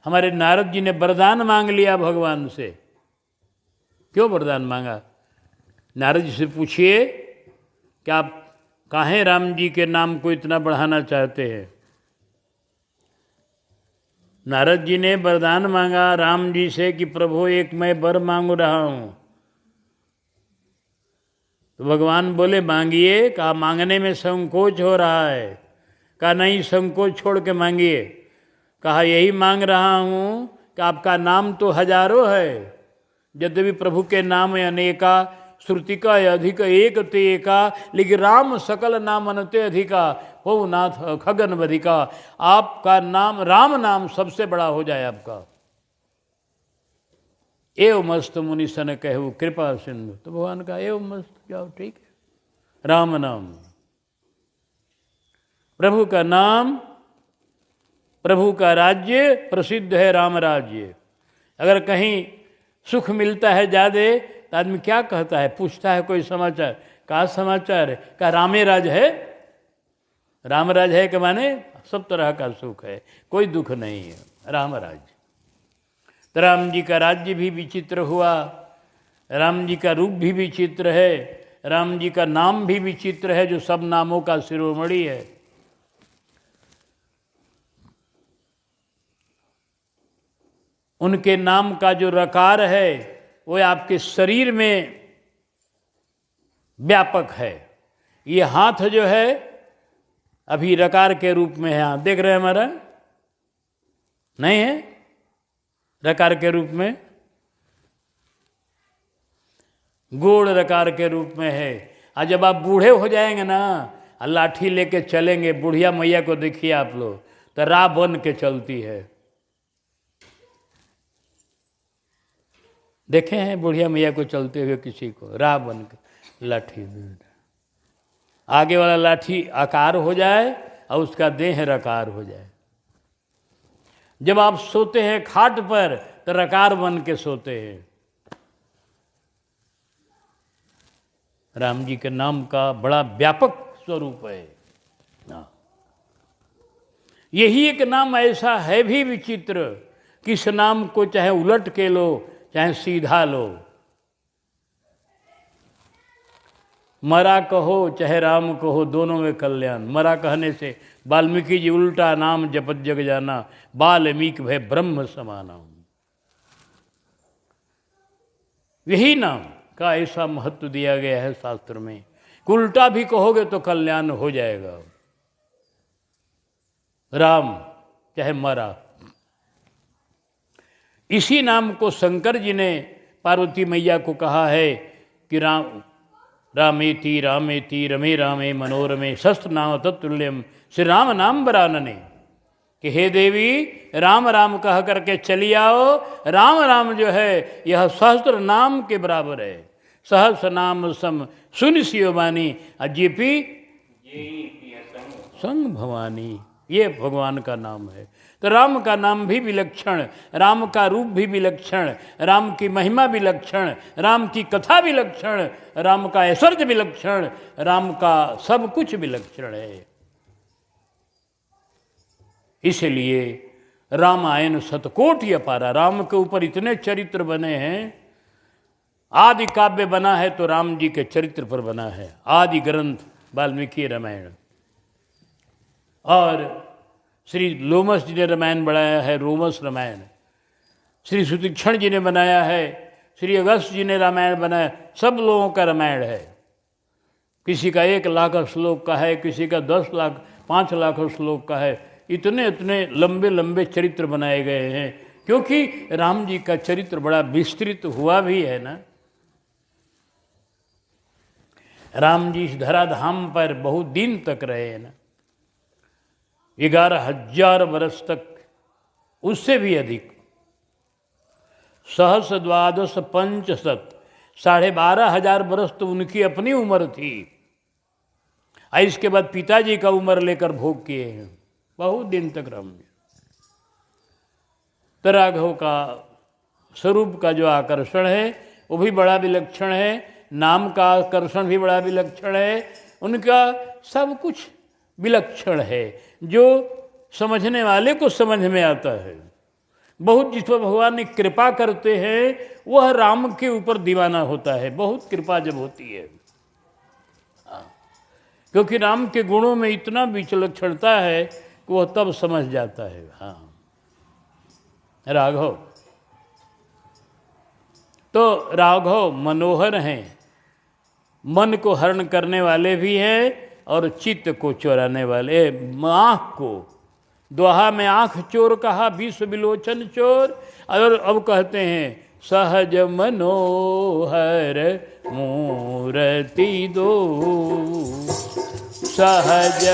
हमारे नारद जी ने वरदान मांग लिया भगवान से। क्यों वरदान मांगा? नारद जी से पूछिए कि आप काहे राम जी के नाम को इतना बढ़ाना चाहते हैं। नारद जी ने वरदान मांगा राम जी से कि प्रभु एक मैं वर मांग रहा हूं। तो भगवान बोले मांगिए। कहा मांगने में संकोच हो रहा है। कहा नहीं, संकोच छोड़ के मांगिए। कहा यही मांग रहा हूं कि आपका नाम तो हजारों है, यद्यपि प्रभु के नाम अनेका, श्रुति का अधिक एक ते एका, लेकिन राम सकल नाम अनते अधिका, हो नाथ खगन वधिका। आपका नाम राम नाम सबसे बड़ा हो जाए आपका। एव मस्त मुनि सन कहु कृपा सिंधु। तो भगवान का एव मस्त, जाओ ठीक है, राम नाम, प्रभु का नाम, प्रभु का राज्य प्रसिद्ध है राम राज्य। अगर कहीं सुख मिलता है ज़्यादा तो आदमी क्या कहता है, पूछता है कोई समाचार, क्या समाचार है? क्या रामे राज है? राम राज है कि माने सब तरह का सुख है, कोई दुख नहीं है, राम राज्य। तो राम जी का राज्य भी विचित्र हुआ, राम जी का रूप भी विचित्र है, राम जी का नाम भी विचित्र है जो सब नामों का शिरोमणि है। उनके नाम का जो रकार है वो आपके शरीर में व्यापक है। ये हाथ जो है अभी रकार के रूप में है, हाथ देख रहे हैं हमारा, नहीं है रकार के रूप में, गोड़ रकार के रूप में है। और जब आप बूढ़े हो जाएंगे ना, लाठी लेके चलेंगे, बुढ़िया मैया को देखिए आप लोग, तो रा बन के चलती है। देखे हैं बुढ़िया मैया को चलते हुए किसी को, रा बन के लाठी, आगे वाला लाठी आकार हो जाए और उसका देह रकार हो जाए। जब आप सोते हैं खाट पर तो रकार बन के सोते हैं। राम जी के नाम का बड़ा व्यापक स्वरूप है। यही एक नाम ऐसा है भी विचित्र कि इस नाम को चाहे उलट के लो चाहे सीधा लो, मरा कहो चाहे राम कहो, दोनों में कल्याण। मरा कहने से वाल्मीकि जी उल्टा नाम जपत जग जाना, वाल्मीकि भय ब्रह्म समाना। यही नाम का ऐसा महत्व दिया गया है शास्त्र में, उल्टा भी कहोगे तो कल्याण हो जाएगा। राम चाहे मरा। इसी नाम को शंकर जी ने पार्वती मैया को कहा है कि रामेति रामेति रमे रामे मनोरमे शस्त्र नाम तत्तुल्यम, श्री राम नाम बरानने, कि हे देवी राम राम कह करके चली आओ। राम राम जो है यह सहस्त्र नाम के बराबर है। सहस्र नाम सम सुन शिववानी अजेपी संग भवानी, ये भगवान का नाम है। तो राम का नाम भी विलक्षण, राम का रूप भी विलक्षण, राम की महिमा विलक्षण, राम की कथा विलक्षण, राम का ऐश्वर्य विलक्षण, राम का सब कुछ विलक्षण है। इसलिए रामायण शतकोटि अपारा, राम के ऊपर इतने चरित्र बने हैं। आदि काव्य बना है तो राम जी के चरित्र पर बना है, आदि ग्रंथ वाल्मीकि रामायण। और श्री लोमस जी ने रामायण बनाया है, रोमस रामायण। श्री सुतीक्षण जी ने बनाया है, श्री अगस्त जी ने रामायण बनाया। सब लोगों का रामायण है। किसी का 1 लाख श्लोक का है, किसी का 10 लाख 5 लाख श्लोक का है। इतने इतने लंबे लंबे चरित्र बनाए गए हैं, क्योंकि राम जी का चरित्र बड़ा विस्तृत हुआ भी है ना। राम जी इस धराधाम पर बहुत दिन तक रहे हैं ना, 11,000 वर्ष तक, उससे भी अधिक। 12 पंचशत, 12,500 वर्ष तो उनकी अपनी उम्र थी। इसके बाद पिताजी का उम्र लेकर भोग किए हैं, बहुत दिन तक राम जी। तो राघव का स्वरूप का जो आकर्षण है वो भी बड़ा विलक्षण है, नाम का आकर्षण भी बड़ा विलक्षण है, उनका सब कुछ विलक्षण है जो समझने वाले को समझ में आता है। बहुत जिस पर भगवान ने कृपा करते हैं वह राम के ऊपर दीवाना होता है, बहुत कृपा जब होती है। क्योंकि राम के गुणों में इतना विचक्षणता है कि वह तब समझ जाता है। हाँ, राघव तो राघव मनोहर हैं, मन को हरण करने वाले भी हैं और चित्त को चोराने वाले। आँख को दोहा में आँख चोर कहा, विश्व विलोचन चोर, और अब कहते हैं सहज मनोहर मूर्ति दो, सहज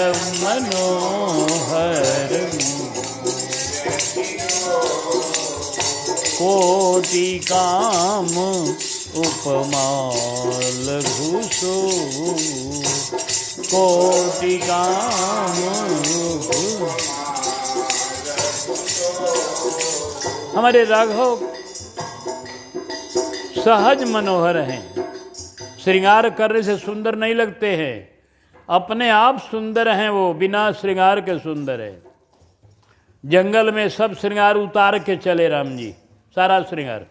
मनोहर कोटि काम उपमा लघु सो, कोटि काम। हमारे राघव सहज मनोहर हैं, श्रृंगार करने से सुंदर नहीं लगते हैं, अपने आप सुंदर हैं, वो बिना श्रृंगार के सुंदर है। जंगल में सब श्रृंगार उतार के चले राम जी, सारा श्रृंगार,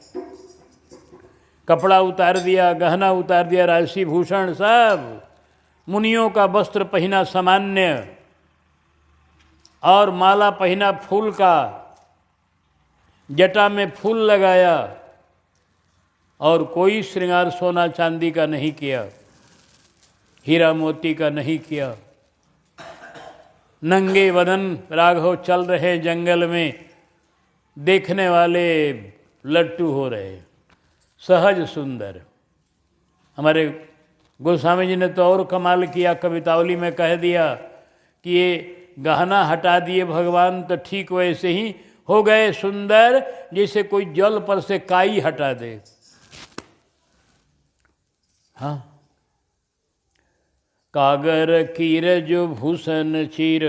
कपड़ा उतार दिया, गहना उतार दिया, राशि भूषण सब, मुनियों का वस्त्र पहना सामान्य, और माला पहना फूल का, जटा में फूल लगाया, और कोई श्रृंगार सोना चांदी का नहीं किया, हीरा मोती का नहीं किया। नंगे वदन राघव चल रहे जंगल में, देखने वाले लट्टू हो रहे, सहज सुंदर। हमारे गोस्वामी जी ने तो और कमाल किया, कवितावली में कह दिया कि ये गहना हटा दिए भगवान तो ठीक वैसे ही हो गए सुंदर जैसे कोई जल पर से काई हटा दे। हाँ, कागर कीर जो भूषण चीर,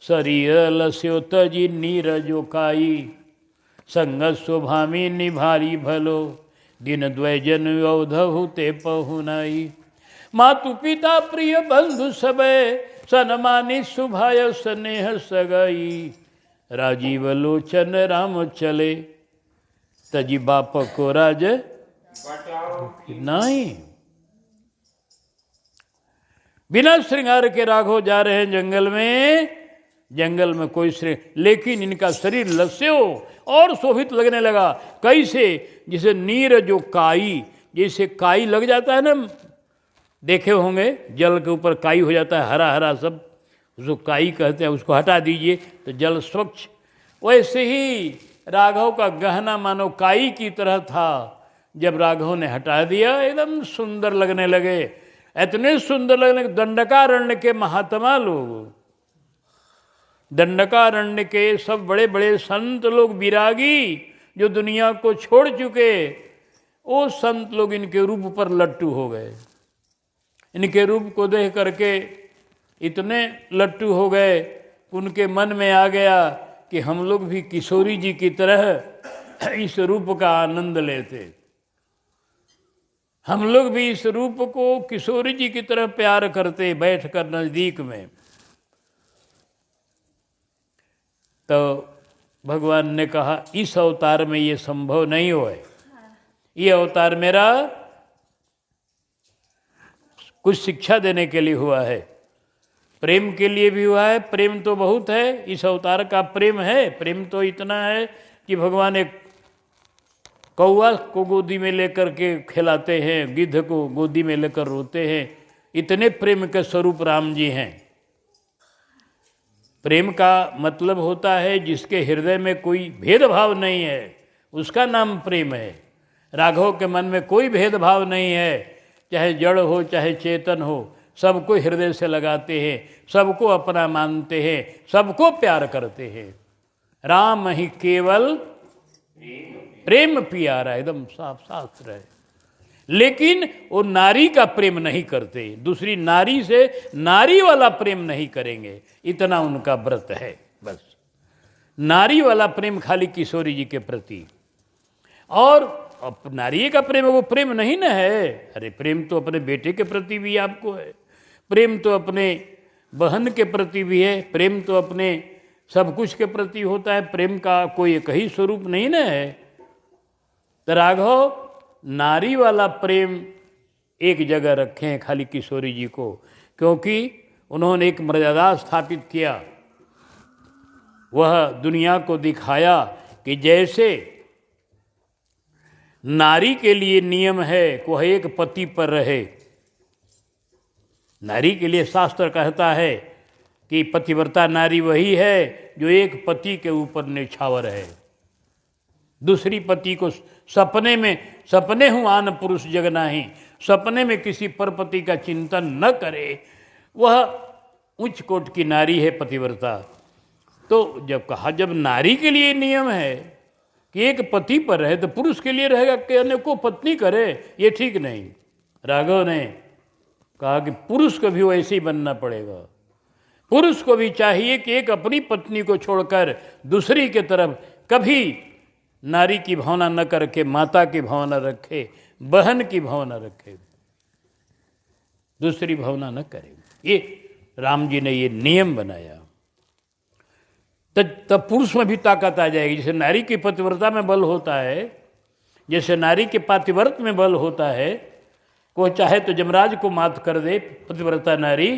शरीर लस्यो तजी नीर जो काई, संग शोभामी निभारी भलो, दिन द्वैजन अवधहु ते पहुनाई। मातु पिता प्रिय बंधु सबे, सनमानी सुभाय स्नेह सगाई, राजीव लोचन राम चले, तजी बाप को राज नहीं। बिना श्रृंगार के राघव जा रहे हैं जंगल में, जंगल में कोई श्रृंगार, लेकिन इनका शरीर लस्यो और शोभित लगने लगा। कैसे? जैसे नीर जो काई, जैसे काई लग जाता है ना, देखे होंगे जल के ऊपर काई हो जाता है, हरा हरा सब, उसको काई कहते हैं, उसको हटा दीजिए तो जल स्वच्छ। वैसे ही राघव का गहना मानो काई की तरह था, जब राघव ने हटा दिया एकदम सुंदर लगने लगे, इतने सुंदर लगने के दंडकारण्य के महात्मा लोग, दंडकारण्य के सब बड़े बड़े संत लोग, विरागी जो दुनिया को छोड़ चुके, वो संत लोग इनके रूप पर लट्टू हो गए। इनके रूप को देख करके इतने लट्टू हो गए, उनके मन में आ गया कि हम लोग भी किशोरी जी की तरह इस रूप का आनंद लेते, हम लोग भी इस रूप को किशोरी जी की तरह प्यार करते बैठकर नजदीक में। तो भगवान ने कहा इस अवतार में ये संभव नहीं हुआ है, ये अवतार मेरा कुछ शिक्षा देने के लिए हुआ है, प्रेम के लिए भी हुआ है। प्रेम तो बहुत है, इस अवतार का प्रेम है, प्रेम तो इतना है कि भगवान एक कौवा को गोदी में लेकर के खिलाते हैं, गिद्ध को गोदी में लेकर रोते हैं, इतने प्रेम के स्वरूप राम जी हैं। प्रेम का मतलब होता है जिसके हृदय में कोई भेदभाव नहीं है, उसका नाम प्रेम है। राघव के मन में कोई भेदभाव नहीं है, चाहे जड़ हो चाहे चेतन हो, सबको हृदय से लगाते हैं, सबको अपना मानते हैं, सबको प्यार करते हैं। राम ही केवल प्रेम प्यारा, एकदम साफ शास्त्र है। लेकिन वो नारी का प्रेम नहीं करते, दूसरी नारी से नारी वाला प्रेम नहीं करेंगे, इतना उनका व्रत है। बस नारी वाला प्रेम खाली किशोरी जी के प्रति, और नारी का प्रेम वो प्रेम नहीं ना है। अरे प्रेम तो अपने बेटे के प्रति भी आपको है, प्रेम तो अपने बहन के प्रति भी है, प्रेम तो अपने सब कुछ के प्रति होता है। प्रेम का कोई एक ही स्वरूप नहीं ना है। तो राघव नारी वाला प्रेम एक जगह रखे हैं खाली किशोरी जी को, क्योंकि उन्होंने एक मर्यादा स्थापित किया। वह दुनिया को दिखाया कि जैसे नारी के लिए नियम है कि वह एक पति पर रहे। नारी के लिए शास्त्र कहता है कि पतिव्रता नारी वही है जो एक पति के ऊपर निछावर है। दूसरी पति को सपने हूँ आन पुरुष जग नाही, सपने में किसी परपति का चिंतन न करे, वह उच्च कोट की नारी है पतिव्रता। तो जब नारी के लिए नियम है कि एक पति पर रहे, तो पुरुष के लिए रहेगा कि अन्य को पत्नी करे, ये ठीक नहीं। राघव ने कहा कि पुरुष को भी वैसे ही बनना पड़ेगा। पुरुष को भी चाहिए कि एक अपनी पत्नी को छोड़कर दूसरी के तरफ कभी नारी की भावना न करके माता की भावना रखे, बहन की भावना रखे, दूसरी भावना न करे। ये राम जी ने ये नियम बनाया। तब पुरुष में भी ताकत आ जाएगी। जैसे नारी की पतिव्रता में बल होता है, जैसे नारी के पातिव्रत में बल होता है, कोई चाहे तो यमराज को मात कर दे पतिव्रता नारी,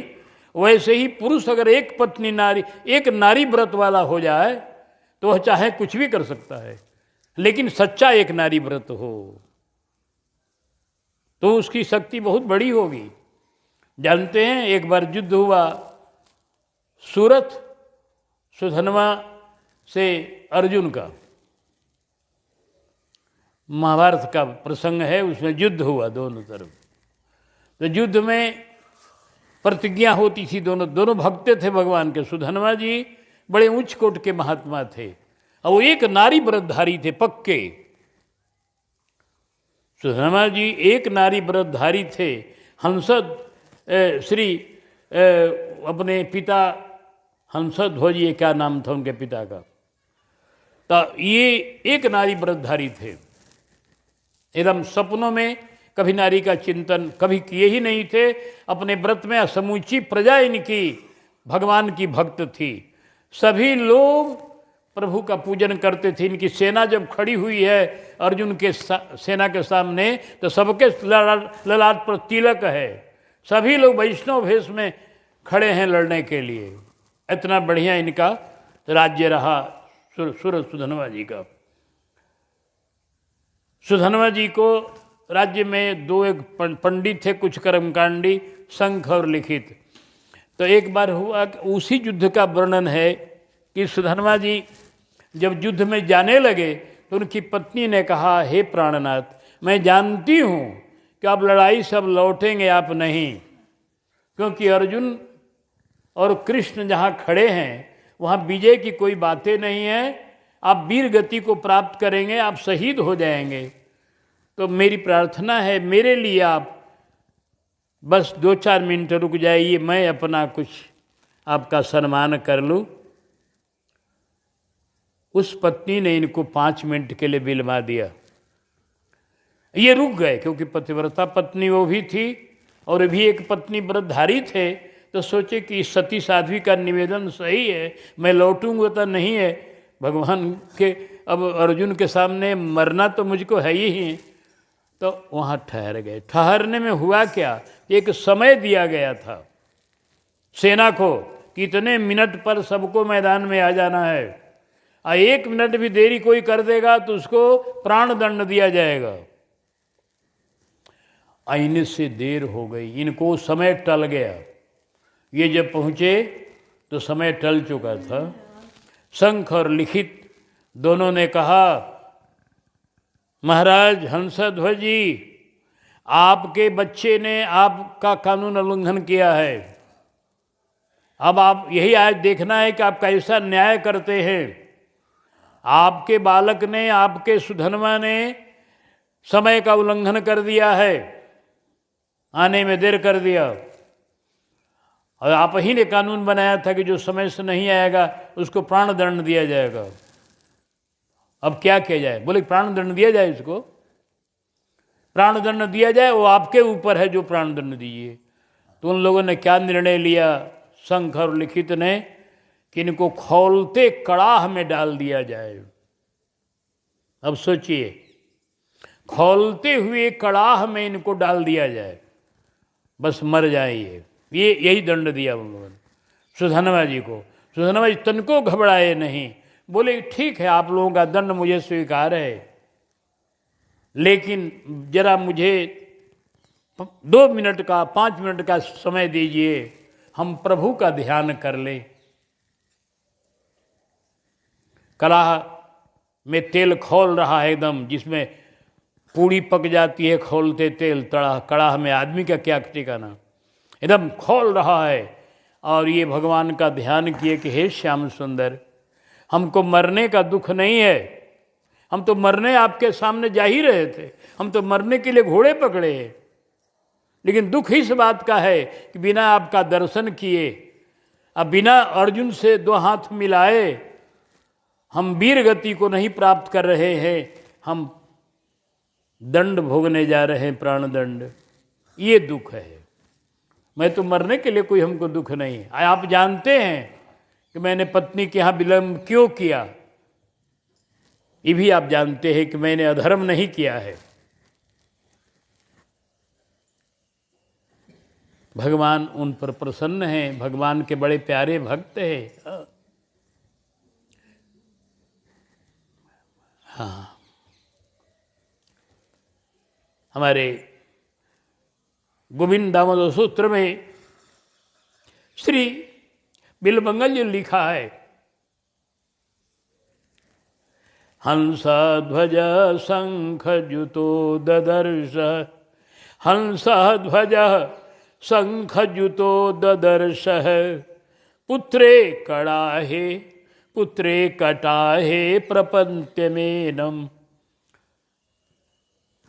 वैसे ही पुरुष अगर एक पत्नी नारी, एक नारी व्रत वाला हो जाए तो वह चाहे कुछ भी कर सकता है, लेकिन सच्चा एक नारी व्रत हो तो उसकी शक्ति बहुत बड़ी होगी। जानते हैं एक बार युद्ध हुआ सूरत सुधनवा से अर्जुन का, महाभारत का प्रसंग है, उसमें युद्ध हुआ दोनों तरफ। तो युद्ध में प्रतिज्ञा होती थी, दोनों भक्त थे भगवान के। सुधनवा जी बड़े उच्च कोट के महात्मा थे और वो एक नारी व्रतधारी थे पक्के। सुधनवा जी एक नारी व्रतधारी थे। हंसद श्री अपने पिता हंसध्वज, ये क्या नाम था उनके पिता का, तो ये एक नारी व्रतधारी थे। एकदम सपनों में कभी नारी का चिंतन कभी किए ही नहीं थे। अपने व्रत में समूची प्रजा इनकी भगवान की भक्त थी। सभी लोग प्रभु का पूजन करते थे। इनकी सेना जब खड़ी हुई है अर्जुन के सेना के सामने, तो सबके ललाट पर तिलक है। सभी लोग वैष्णव भेष में खड़े हैं लड़ने के लिए। इतना बढ़िया इनका राज्य रहा सूरत सुधनवा जी का। सुधनवा जी को राज्य में दो एक पंडित थे, कुछ कर्मकांडी, शंख और लिखित। तो एक बार हुआ कि उसी युद्ध का वर्णन है कि सुधनवा जी जब युद्ध में जाने लगे तो उनकी पत्नी ने कहा, हे प्राणनाथ, मैं जानती हूँ कि आप लड़ाई सब लौटेंगे, आप नहीं, क्योंकि अर्जुन और कृष्ण जहाँ खड़े हैं वहाँ विजय की कोई बातें नहीं है। आप वीर गति को प्राप्त करेंगे, आप शहीद हो जाएंगे। तो मेरी प्रार्थना है, मेरे लिए आप बस 2-4 मिनट रुक जाइए, मैं अपना कुछ आपका सम्मान कर लूँ। उस पत्नी ने इनको 5 मिनट के लिए बिलवा दिया। ये रुक गए, क्योंकि पतिव्रता पत्नी वो भी थी और भी एक पत्नी व्रतधारी थे। तो सोचे कि सती साध्वी का निवेदन सही है, मैं लौटूंगा तो नहीं है भगवान के, अब अर्जुन के सामने मरना तो मुझको है ही। तो वहाँ ठहर गए। ठहरने में हुआ क्या, एक समय दिया गया था सेना को, कितने मिनट पर सबको मैदान में आ जाना है, और 1 मिनट भी देरी कोई कर देगा तो उसको प्राण दंड दिया जाएगा। आईने से देर हो गई, इनको समय टल गया। ये जब पहुँचे तो समय टल चुका था। शंख और लिखित दोनों ने कहा, महाराज हंसध्वज जी, आपके बच्चे ने आपका कानून उल्लंघन किया है। अब आप यही आज देखना है कि आप कैसा न्याय करते हैं। आपके बालक ने, आपके सुधनवा ने समय का उल्लंघन कर दिया है, आने में देर कर दिया, और आप ही ने कानून बनाया था कि जो समय से नहीं आएगा उसको प्राण दंड दिया जाएगा। अब क्या किया जाए? बोले प्राण दंड दिया जाए, इसको प्राण दंड दिया जाए, वो आपके ऊपर है जो प्राण दंड दीजिए। तो उन लोगों ने क्या निर्णय लिया, शंख और लिखित ने, कि इनको खौलते कड़ाह में डाल दिया जाए। अब सोचिए, खौलते हुए कड़ाह में इनको डाल दिया जाए, बस मर जाए ये यही दंड दिया उन लोगों ने सुधनवा जी को। सुधनवा जी तनको घबराए नहीं, बोले ठीक है आप लोगों का दंड मुझे स्वीकार है, लेकिन जरा मुझे 2 मिनट का 5 मिनट का समय दीजिए, हम प्रभु का ध्यान कर लें। कड़ाह में तेल खौल रहा है एकदम, जिसमें पूड़ी पक जाती है खौलते तेल तड़ा कड़ाह में, आदमी का क्या ठिकाना, एकदम खौल रहा है। और ये भगवान का ध्यान किए कि हे श्याम सुंदर, हमको मरने का दुख नहीं है, हम तो मरने आपके सामने जा ही रहे थे, हम तो मरने के लिए घोड़े पकड़े हैं, लेकिन दुख इस बात का है कि बिना आपका दर्शन किए, अब बिना अर्जुन से 2 हाथ मिलाए हम वीर गति को नहीं प्राप्त कर रहे हैं, हम दंड भोगने जा रहे हैं, प्राण दंड। ये दुख है। मैं तो मरने के लिए कोई हमको दुख नहीं है। आप जानते हैं कि मैंने पत्नी के यहाँ विलंब क्यों किया, ये भी आप जानते हैं कि मैंने अधर्म नहीं किया है। भगवान उन पर प्रसन्न हैं, भगवान के बड़े प्यारे भक्त हैं। हाँ, हमारे गोविंद दामोदर सूत्र में श्री बिलमंगल जी लिखा है, हंसा ध्वज शंख जुतो ददर्श, हंसा ध्वज शंख जुतो ददर्श, पुत्रे कड़ाहे पुत्रे कटाहे प्रपंत्यमेनम।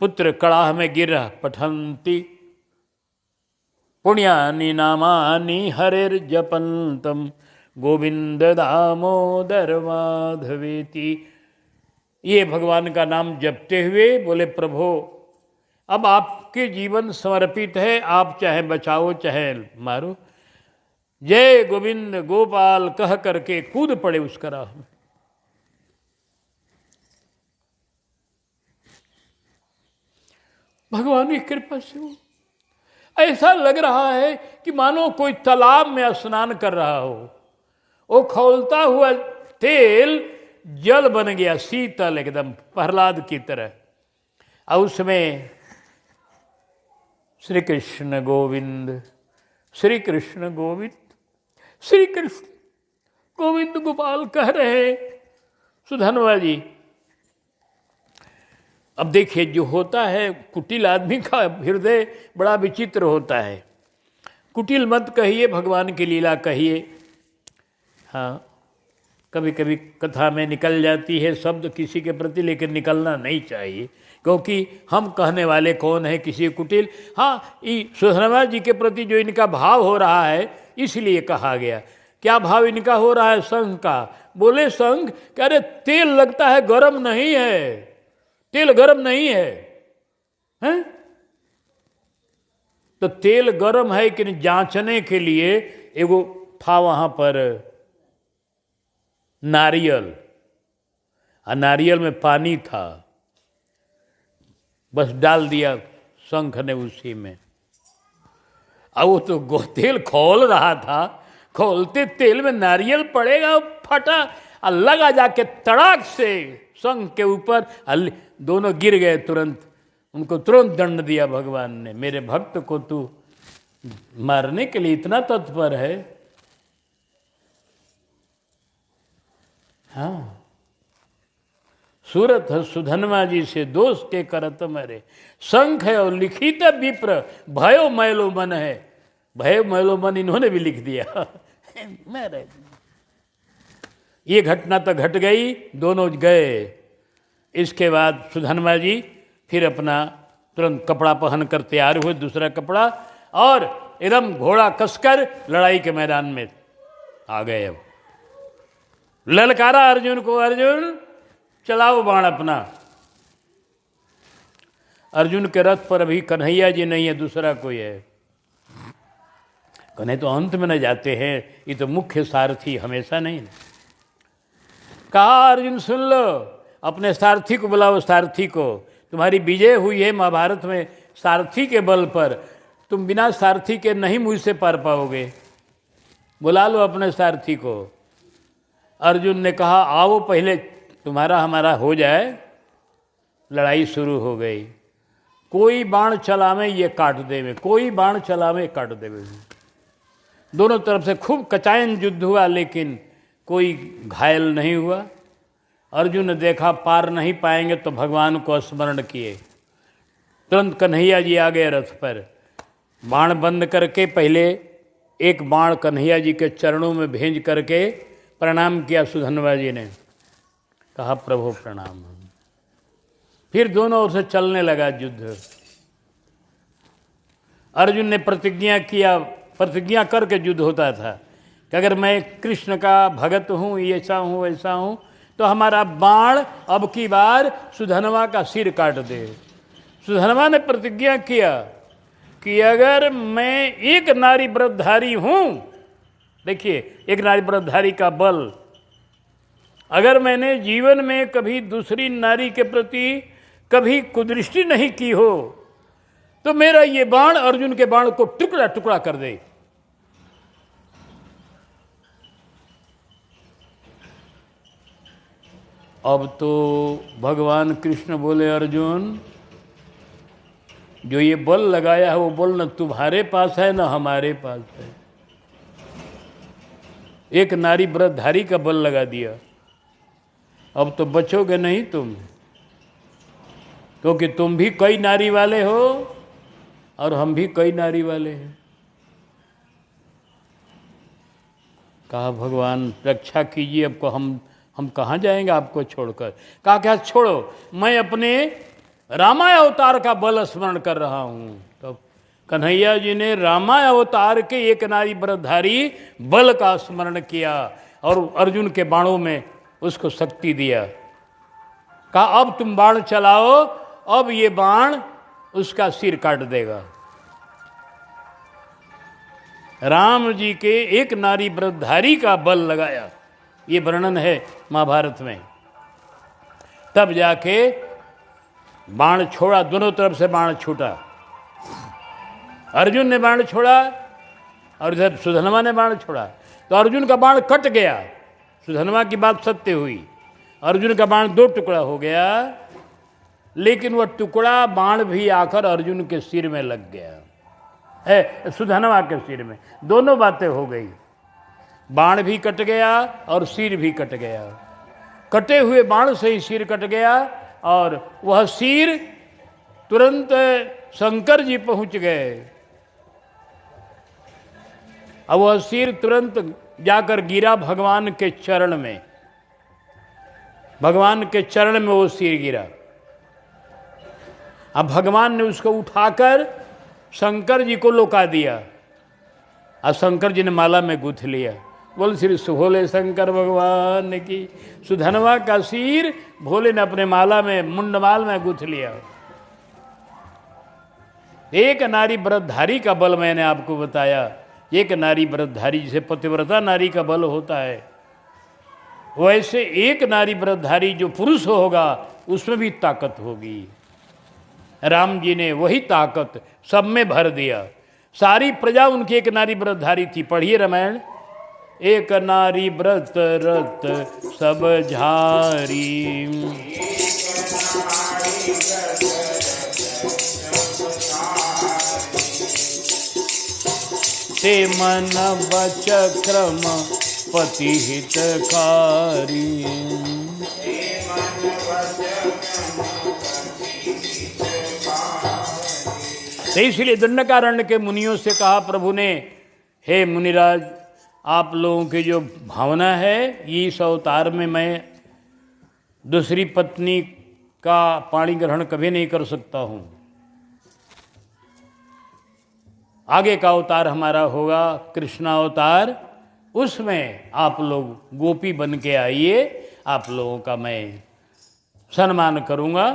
पुत्र कड़ाह में गिर पठंती, पुण्यानि नामानि हरिर्जपन्तम, गोविंद दामोदर माधवेति। ये भगवान का नाम जपते हुए बोले प्रभु अब आपके जीवन समर्पित है, आप चाहे बचाओ चाहे मारो, जय गोविंद गोपाल कह करके कूद पड़े उस कड़ाह में। भगवान की कृपा से वो ऐसा लग रहा है कि मानो कोई तालाब में स्नान कर रहा हो। वो खौलता हुआ तेल जल बन गया, शीतल एकदम प्रहलाद की तरह। और उसमें श्री कृष्ण गोविंद, श्री कृष्ण गोविंद, श्री कृष्ण गोविंद गोपाल कह रहे सुधनवा जी। अब देखिए, जो होता है कुटिल आदमी का हृदय बड़ा विचित्र होता है। कुटिल मत कहिए, भगवान की लीला कहिए। हाँ, कभी कभी कथा में निकल जाती है शब्द किसी के प्रति, लेकिन निकलना नहीं चाहिए, क्योंकि हम कहने वाले कौन है किसी कुटिल। हाँ, सुधनवा जी के प्रति जो इनका भाव हो रहा है इसलिए कहा गया। क्या भाव इनका हो रहा है? संघ का। बोले संघ, कह रहे तेल लगता है गर्म नहीं है, तेल गर्म नहीं है, हैं? तो तेल गर्म है कि नहीं जांचने के लिए एगो था वहां पर नारियल, और नारियल में पानी था, बस डाल दिया शंख ने उसी में। अब वो तो तेल खौल रहा था, खोलते तेल में नारियल पड़ेगा, फटा और लगा जाके तड़ाक से शंख के ऊपर, दोनों गिर गए तुरंत। उनको तुरंत दंड दिया भगवान ने। मेरे भक्त को तू मारने के लिए इतना तत्पर है? हाँ, सूरत सुधनवा जी से दोष के करत मरे, शंख है और लिखित विप्र, भयो मैलो मन है। भयो मैलो मन इन्होंने भी लिख दिया। मेरे ये घटना तो घट गई, दोनों गए। इसके बाद सुधनवा जी फिर अपना तुरंत कपड़ा पहन कर तैयार हुए, दूसरा कपड़ा, और एकदम घोड़ा कसकर लड़ाई के मैदान में आ गए। अब ललकारा अर्जुन को, अर्जुन चलाओ बाण अपना। अर्जुन के रथ पर अभी कन्हैया जी नहीं है, दूसरा कोई है। कन्हे तो अंत में न जाते हैं, ये तो मुख्य सारथी हमेशा नहीं। कहा अर्जुन सुन लो, अपने सारथी को बुलाओ, सारथी को। तुम्हारी विजय हुई है महाभारत में सारथी के बल पर, तुम बिना सारथी के नहीं मुझसे पार पाओगे, बुला लो अपने सारथी को। अर्जुन ने कहा आओ पहले तुम्हारा हमारा हो जाए। लड़ाई शुरू हो गई। कोई बाण चलावे ये काट देवे, कोई बाण चलावे काट देवे। दोनों तरफ से खूब कचायन युद्ध हुआ, लेकिन कोई घायल नहीं हुआ। अर्जुन ने देखा पार नहीं पाएंगे तो भगवान को स्मरण किए। तुरंत कन्हैया जी आ गए रथ पर, बाण बंद करके पहले एक बाण कन्हैया जी के चरणों में भेज करके प्रणाम किया। सुधन्वा जी ने कहा प्रभु प्रणाम। फिर दोनों ओर से चलने लगा युद्ध। अर्जुन ने प्रतिज्ञा किया, प्रतिज्ञा करके युद्ध होता था कि अगर मैं कृष्ण का भगत हूँ, ऐसा हूँ वैसा हूँ, तो हमारा बाण अब की बार सुधन्वा का सिर काट दे। सुधन्वा ने प्रतिज्ञा किया कि अगर मैं एक नारी व्रतधारी हूँ, देखिए एक नारी व्रतधारी का बल, अगर मैंने जीवन में कभी दूसरी नारी के प्रति कभी कुदृष्टि नहीं की हो, तो मेरा ये बाण अर्जुन के बाण को टुकड़ा टुकड़ा कर दे। अब तो भगवान कृष्ण बोले अर्जुन, जो ये बल लगाया है वो बल न तुम्हारे पास है न हमारे पास है। एक नारी व्रतधारी का बल लगा दिया, अब तो बचोगे नहीं तुम, क्योंकि तुम भी कई नारी वाले हो और हम भी कई नारी वाले हैं। कहा भगवान रक्षा कीजिए, अब को हम कहाँ जाएंगे आपको छोड़कर। कहा क्या छोड़ो, मैं अपने रामाय अवतार का बल स्मरण कर रहा हूँ। तो कन्हैया जी ने रामाय अवतार के एक नारी व्रतधारी बल का स्मरण किया और अर्जुन के बाणों में उसको शक्ति दिया। कहा अब तुम बाण चलाओ, अब ये बाण उसका सिर काट देगा। राम जी के एक नारी व्रतधारी का बल लगाया, ये वर्णन है महाभारत में। तब जाके बाण छोड़ा, दोनों तरफ से बाण छूटा। अर्जुन ने बाण छोड़ा और इधर सुधन्वा ने बाण छोड़ा, तो अर्जुन का बाण कट गया। सुधन्वा की बात सत्य हुई, अर्जुन का बाण दो टुकड़ा हो गया, लेकिन वह टुकड़ा बाण भी आकर अर्जुन के सिर में लग गया, सुधन्वा के सिर में। दोनों बातें हो गई, बाण भी कट गया और सिर भी कट गया। कटे हुए बाण से ही सिर कट गया और वह सिर तुरंत शंकर जी पहुंच गए। अब वह सिर तुरंत जाकर गिरा भगवान के चरण में, भगवान के चरण में वो सिर गिरा। अब भगवान ने उसको उठाकर शंकर जी को लौका दिया और शंकर जी ने माला में गूंथ लिया। बोल श्री भोले शंकर भगवान की। सुधन्वा का सिर भोले ने अपने माला में, मुंडमाल में गूंथ लिया। एक नारी व्रतधारी का बल मैंने आपको बताया। एक नारी व्रतधारी, जिसे पतिव्रता नारी का बल होता है, वैसे एक नारी व्रतधारी जो पुरुष होगा उसमें भी ताकत होगी। राम जी ने वही ताकत सब में भर दिया। सारी प्रजा उनकी एक नारी व्रतधारी थी। पढ़िए रामायण। एक नारी व्रत रत सब झारी, ते मन बच क्रम पति हितकारी। तो इसलिए दंडकारण्य के मुनियों से कहा प्रभु ने, हे मुनिराज, आप लोगों की जो भावना है, ये इस अवतार में मैं दूसरी पत्नी का पाणी ग्रहण कभी नहीं कर सकता हूँ। आगे का अवतार हमारा होगा कृष्णा अवतार, उसमें आप लोग गोपी बन के आइए, आप लोगों का मैं सम्मान करूँगा,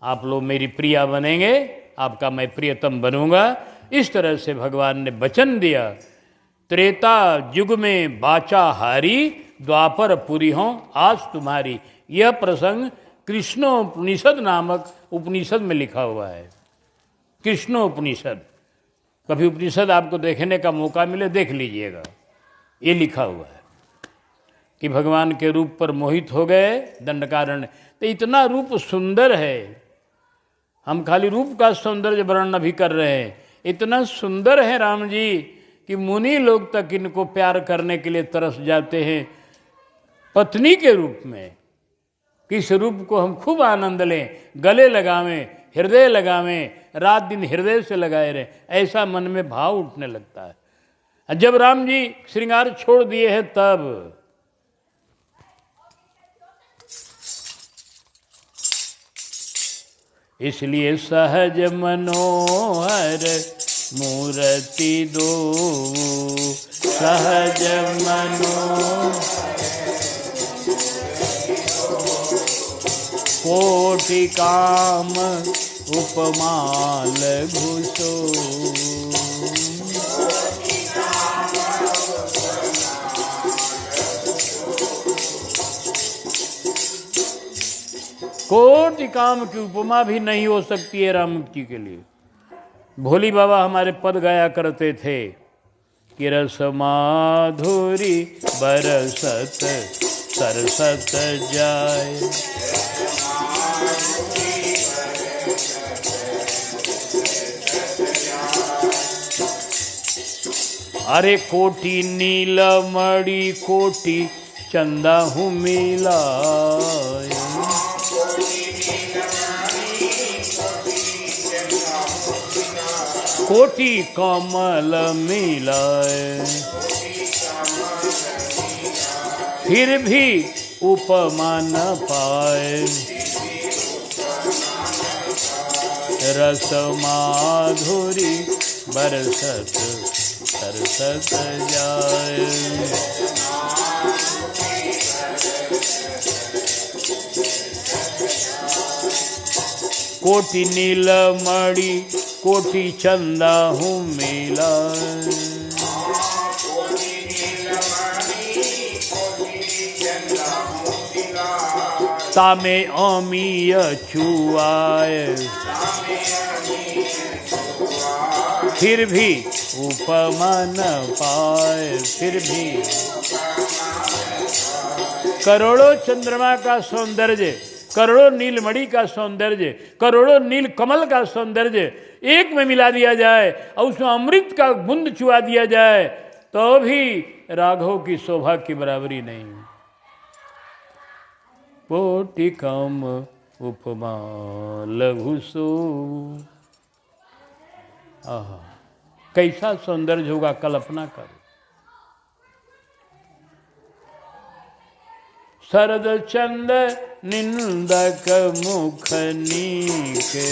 आप लोग मेरी प्रिया बनेंगे, आपका मैं प्रियतम बनूंगा इस तरह से भगवान ने वचन दिया, त्रेता युग में बाचा हारी, द्वापर पुरी हों आज तुम्हारी। यह प्रसंग कृष्णोपनिषद नामक उपनिषद में लिखा हुआ है। कृष्णोपनिषद, कभी उपनिषद आपको देखने का मौका मिले देख लीजिएगा। ये लिखा हुआ है कि भगवान के रूप पर मोहित हो गए दंडकारण्य। तो इतना रूप सुंदर है, हम खाली रूप का सौंदर्य वर्णन भी कर रहे हैं। इतना सुंदर है राम जी कि मुनि लोग तक इनको प्यार करने के लिए तरस जाते हैं। पत्नी के रूप में, किस रूप को हम खूब आनंद लें, गले लगावें, हृदय लगावें, रात दिन हृदय से लगाए रहें, ऐसा मन में भाव उठने लगता है। जब राम जी श्रृंगार छोड़ दिए हैं तब इसलिए सहज मनोहर मूर्ति दो, सहज मनोहर कोटि काम उपमा लघु सो। कोटि काम की उपमा भी नहीं हो सकती है राम जी के लिए। भोली बाबा हमारे पद गाया करते थे कि रस माधुरी बरसत सरसत जाए, अरे कोटि नीलमणि कोटि चंदा हूँ मिलाए, कोटि कमल मिलाए, फिर भी उपमा न पाए, रस माधुरी बरसत सरसत जाए। कोटि नीलमणि कोटि चंदा हूँ मिला, तामे अमीय छुआए, फिर भी उपमा न पाए, फिर भी। करोड़ों चंद्रमा का सौंदर्य, करोड़ों नीलमणि का सौंदर्य, करोड़ों नील कमल का सौंदर्य एक में मिला दिया जाए और उसमें अमृत का बूंद चुआ दिया जाए तो भी राघव की शोभा की बराबरी नहीं। कोटि काम उपमा लघु सो। आहा, कैसा सौंदर्य होगा, कल्पना करो। शरद चंद निंदक मुख नीके,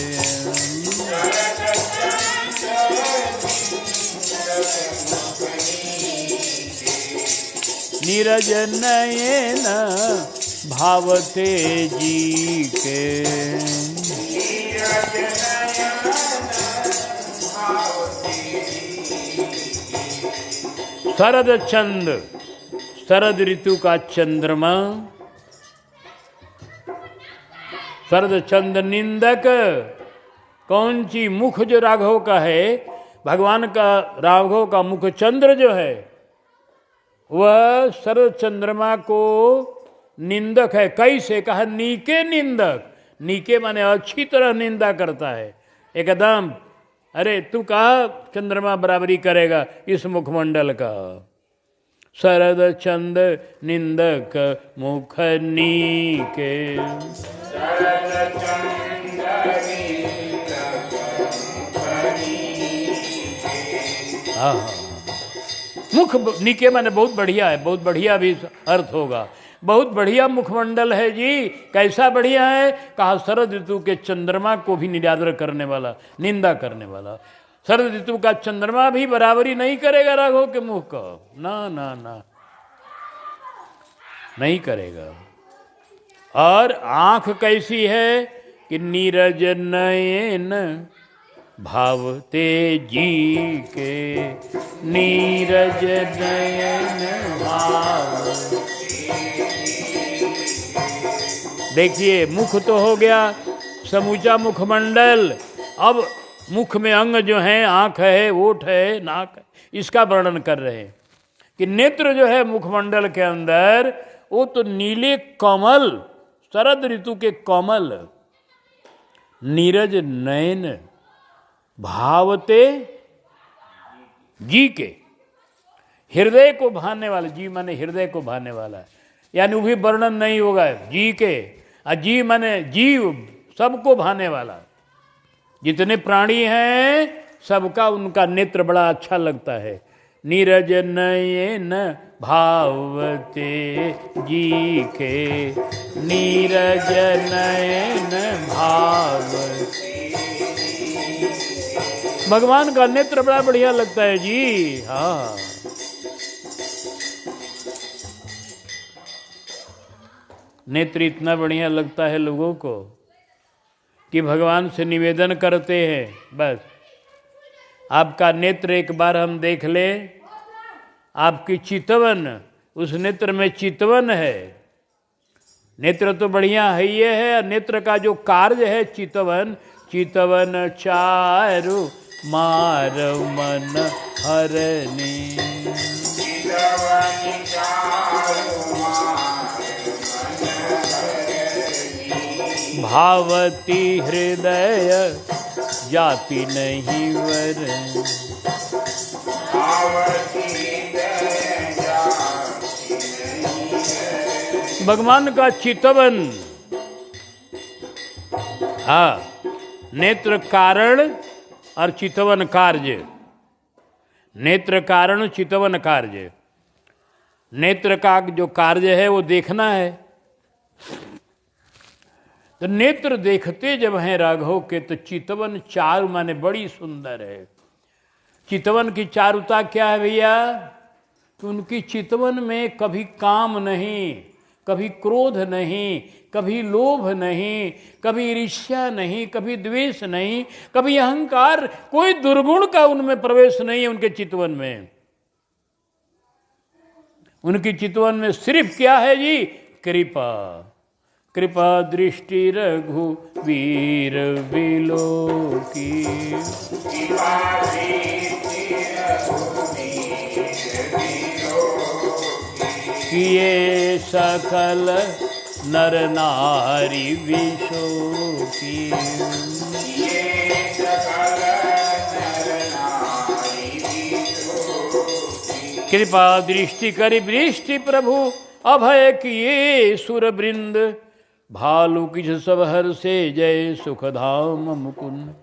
नीरज नयन भावते जी के, शरद चंद, शरद ऋतु का चंद्रमा, शरद चंद निंदक। कौन सी मुख जो राघव का है, भगवान का राघव का मुख चंद्र जो है वह शरद चंद्रमा को निंदक है। कैसे कहा? नीके निंदक। नीके माने अच्छी तरह निंदा करता है एकदम। अरे तू कहा चंद्रमा बराबरी करेगा इस मुखमंडल का? शरद चंद निंदक मुख नीके, मुख नीके माने बहुत बढ़िया है, बहुत बढ़िया भी अर्थ होगा। बहुत बढ़िया मुखमंडल है जी। कैसा बढ़िया है? कहा शरद ऋतु के चंद्रमा को भी निरादर करने वाला, निंदा करने वाला। शरद ऋतु का चंद्रमा भी बराबरी नहीं करेगा राघव के मुख का, ना ना ना, नहीं करेगा। और आंख कैसी है कि नीरज नयन भावते जी के, नीरज नयन भाव। देखिए मुख तो हो गया, समूचा मुखमंडल। अब मुख में अंग जो हैं, आँख है, ओठ है, नाक है, इसका वर्णन कर रहे हैं कि नेत्र जो है मुखमंडल के अंदर, वो तो नीले कमल, शरद ऋतु के कमल। नीरज नयन भावते जी के, हृदय को भाने वाला। जी माने हृदय को भाने वाला, यानी वो भी वर्णन नहीं होगा जी के। जी माने जीव, सबको भाने वाला। जितने प्राणी हैं सबका उनका नेत्र बड़ा अच्छा लगता है। नीरज नयन भावते जी के, नीरज नयन भावते। भगवान का नेत्र बड़ा बढ़िया लगता है जी। हाँ, नेत्र इतना बढ़िया लगता है लोगों को कि भगवान से निवेदन करते हैं, बस आपका नेत्र एक बार हम देख लें। आपकी चितवन, उस नेत्र में चितवन है। नेत्र तो बढ़िया है, ये है। नेत्र का जो कार्य है चितवन, चितवन चारु मार मन हरने। भावती हृदय जाति नहीं वर। भगवान का चितवन, हाँ, नेत्र कारण और चितवन कार्य। नेत्र कारण, चितवन कार्य। नेत्र का जो कार्य है वो देखना है। तो नेत्र देखते जब हैं राघव के, तो चितवन चारु माने बड़ी सुंदर है। चितवन की चारुता क्या है भैया? कि उनकी चितवन में कभी काम नहीं, कभी क्रोध नहीं, कभी लोभ नहीं, कभी ईर्ष्या नहीं, कभी द्वेष नहीं, कभी अहंकार, कोई दुर्गुण का उनमें प्रवेश नहीं है उनके चितवन में। उनकी चितवन में सिर्फ क्या है जी? कृपा। कृपा दृष्टि रघुवीर बिलो की। किए सकल नर नारी विशो की। कृपा दृष्टि करि वृष्टि प्रभु, अभय किए सुर वृंद। भालू किछ सब हर से जय सुख धाम मुकुंद।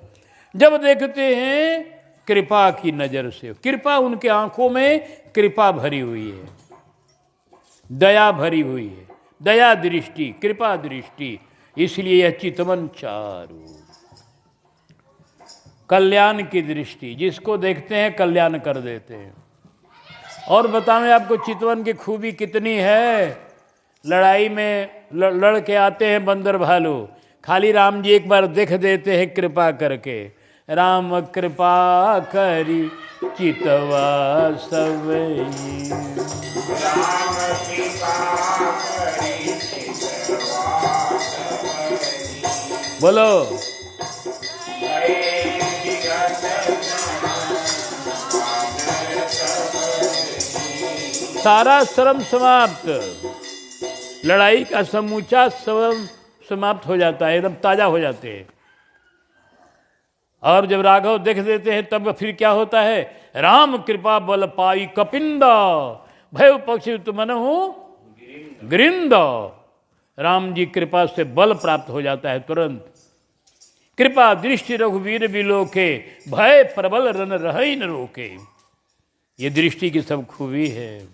जब देखते हैं कृपा की नजर से, कृपा उनके आंखों में कृपा भरी हुई है, दया भरी हुई है, दया दृष्टि, कृपा दृष्टि। इसलिए यह चितवन चारु, कल्याण की दृष्टि। जिसको देखते हैं कल्याण कर देते हैं। और बताएं आपको चितवन की खूबी कितनी है। लड़ाई में लड़ के आते हैं बंदर भालू, खाली राम जी एक बार देख देते हैं कृपा करके। राम कृपा करी चितवा सवई। बोलो सारा श्रम समाप्त, लड़ाई का समूचा श्रम समाप्त हो जाता है, एकदम ताजा हो जाते हैं। और जब राघव देख देते हैं तब फिर क्या होता है? राम कृपा बल पाई कपिंदा, भय पक्षी तुमनहु गिरिंद। राम जी कृपा से बल प्राप्त हो जाता है तुरंत। कृपा दृष्टि रघुवीर बिलोके, भय प्रबल रन रहई न रोके। ये दृष्टि की सब खूबी है।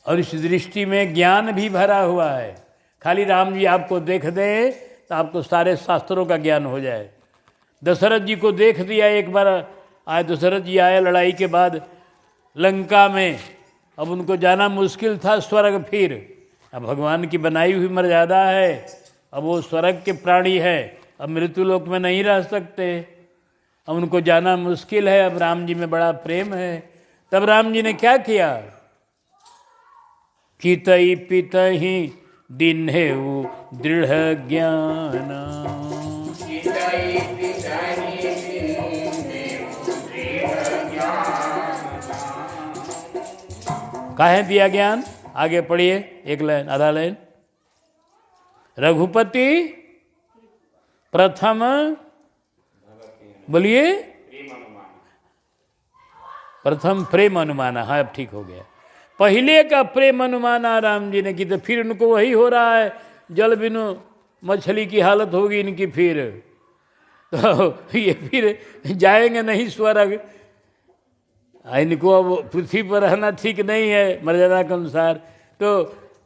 और इस दृष्टि में ज्ञान भी भरा हुआ है। खाली राम जी आपको देख दे तो आपको सारे शास्त्रों का ज्ञान हो जाए। दशरथ जी को देख दिया एक बार, आए दशरथ जी आए लड़ाई के बाद लंका में। अब उनको जाना मुश्किल था स्वर्ग। फिर अब भगवान की बनाई हुई मर्यादा है, अब वो स्वर्ग के प्राणी है अब मृत्युलोक में नहीं रह सकते, अब उनको जाना मुश्किल है। अब राम जी में बड़ा प्रेम है। तब राम जी ने क्या किया? कितई पितहि दिन्हेउ दृढ़ ज्ञान। काहे दिया ज्ञान? आगे पढ़िए, एक लाइन, आधा लाइन। रघुपति प्रथम, बोलिए, प्रथम प्रेम अनुमाना। हाँ, अब ठीक हो गया। पहले का प्रेम अनुमाना राम जी ने की, तो फिर उनको वही हो रहा है, जल बिनु मछली की हालत होगी इनकी। फिर तो ये फिर जाएंगे नहीं स्वर्ग। इनको अब पृथ्वी पर रहना ठीक नहीं है मर्यादा के अनुसार। तो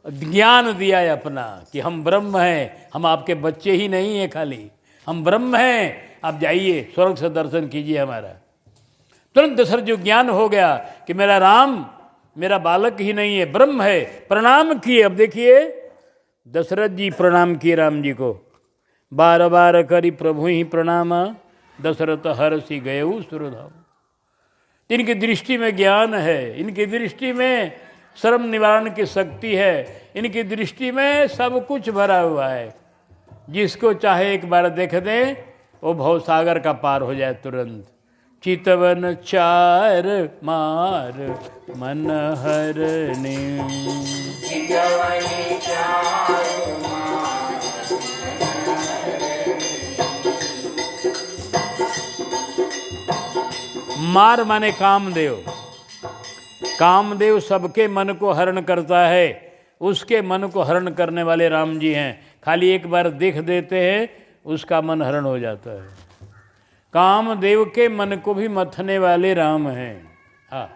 ज्ञान दिया है अपना कि हम ब्रह्म हैं, हम आपके बच्चे ही नहीं हैं, खाली हम ब्रह्म हैं, आप जाइए स्वर्ग से दर्शन कीजिए हमारा। तुरंत दशरथ जो ज्ञान हो गया कि मेरा राम मेरा बालक ही नहीं है, ब्रह्म है। प्रणाम किए। अब देखिए दशरथ जी प्रणाम किए राम जी को, बार बार करी प्रभु ही प्रणाम, दशरथ हर्षि गयऊ सुरधाम। इनकी दृष्टि में ज्ञान है, इनकी दृष्टि में श्रम निवारण की शक्ति है, इनकी दृष्टि में सब कुछ भरा हुआ है। जिसको चाहे एक बार देख दें वो भवसागर का पार हो जाए तुरंत। चितवन चार मार मन हरने, मार माने कामदेव। कामदेव सबके मन को हरण करता है, उसके मन को हरण करने वाले राम जी हैं। खाली एक बार देख देते हैं उसका मन हरण हो जाता है। कामदेव के मन को भी मथने वाले राम हैं। हाँ,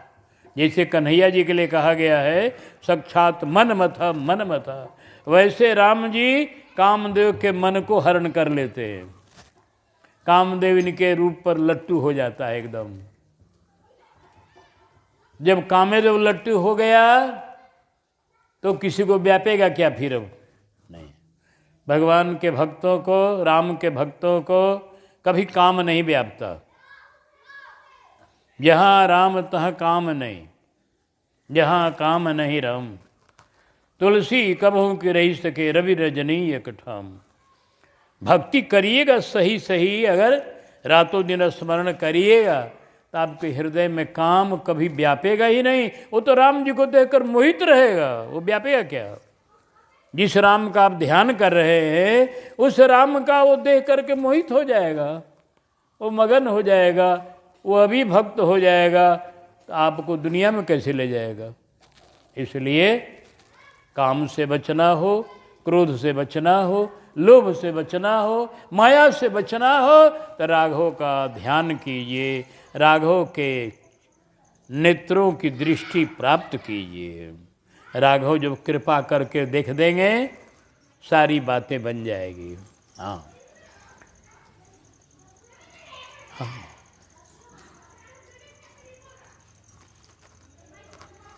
जैसे कन्हैया जी के लिए कहा गया है साक्षात मन मथा मन मथा, वैसे राम जी कामदेव के मन को हरण कर लेते हैं। कामदेव इनके रूप पर लट्टू हो जाता है एकदम। जब कामदेव लट्टू हो गया तो किसी को व्यापेगा क्या फिर? अब नहीं। भगवान के भक्तों को, राम के भक्तों को कभी काम नहीं व्यापता। जहाँ राम तहाँ काम नहीं, जहाँ काम नहीं राम। तुलसी कबहू की रही सके रवि रजनी एकठाम। भक्ति करिएगा सही सही, अगर रातों दिन स्मरण करिएगा तो आपके हृदय में काम कभी व्यापेगा ही नहीं। वो तो राम जी को देखकर मोहित रहेगा, वो व्यापेगा क्या? जिस राम का आप ध्यान कर रहे हैं उस राम का वो देख करके मोहित हो जाएगा, वो मगन हो जाएगा, वो अभी भक्त हो जाएगा। तो आपको दुनिया में कैसे ले जाएगा? इसलिए काम से बचना हो, क्रोध से बचना हो, लोभ से बचना हो, माया से बचना हो तो राघव का ध्यान कीजिए, राघव के नेत्रों की दृष्टि प्राप्त कीजिए। राघव जब कृपा करके देख देंगे सारी बातें बन जाएगी। हाँ हाँ,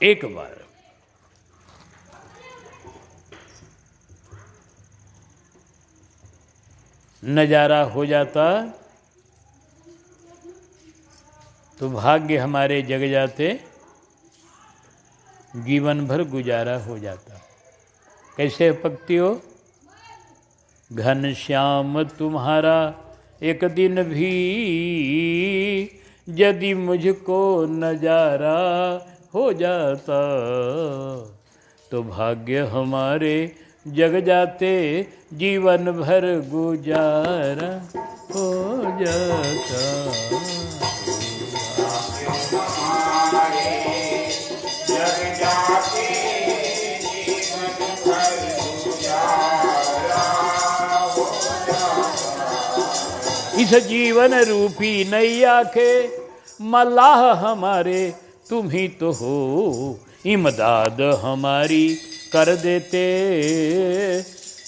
एक बार नजारा हो जाता तो भाग्य हमारे जग जाते, जीवन भर गुजारा हो जाता। कैसे पकती हो? घनश्याम तुम्हारा एक दिन भी यदि मुझको नजारा हो जाता तो भाग्य हमारे जग जाते, जीवन भर गुजारा हो जाता। इस जीवन रूपी नैया के मल्लाह हमारे तुम ही तो हो, इमदाद हमारी कर देते।